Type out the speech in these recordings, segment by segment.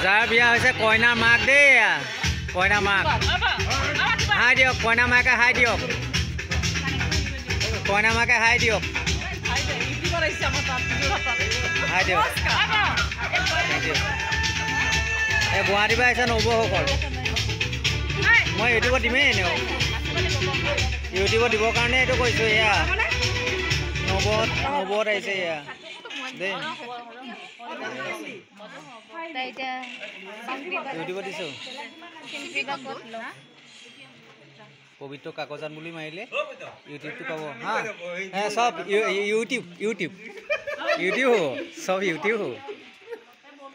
যাৰ বিয়া হৈছে কইনাৰ মাক দেই কইনাৰ মাক হাই দিয়ক কইনাৰ মাকে হাই দিয়ক কইনাৰ মাকে হাই দিয়ক হাই দিয়ক এই গুৱাহাটীৰ পৰা আহিছে নবৌসকল মই ইউটিউবত দিমেই এনেও ইউটিউবত দিবৰ কাৰণে এইটো কৈছোঁ এয়া নবৌত আহিছে এয়া দেই ইউটিউবত দিছোঁ পবিত্ৰ কাকজান বুলি মাৰিলে ইউটিউবটো পাব হা চব ইউটিউব চব ইউটিউব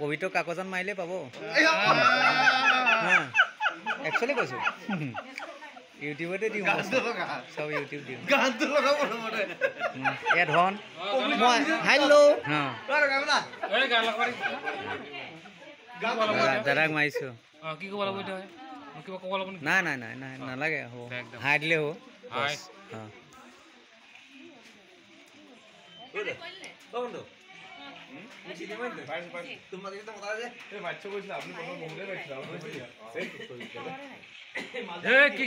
পবিত্ৰ কাকজান মাৰিলে পাব হা একচুৱেলি কৈছোঁ ইউটিউবতে দিওঁ চব ইউটিউব দিওঁ এয়া ধন মই হেল্ল' দাদাক মাৰিছোঁ নাই নাই নাই নাই নালাগে হ'ব হাই দিলে হ'ব কি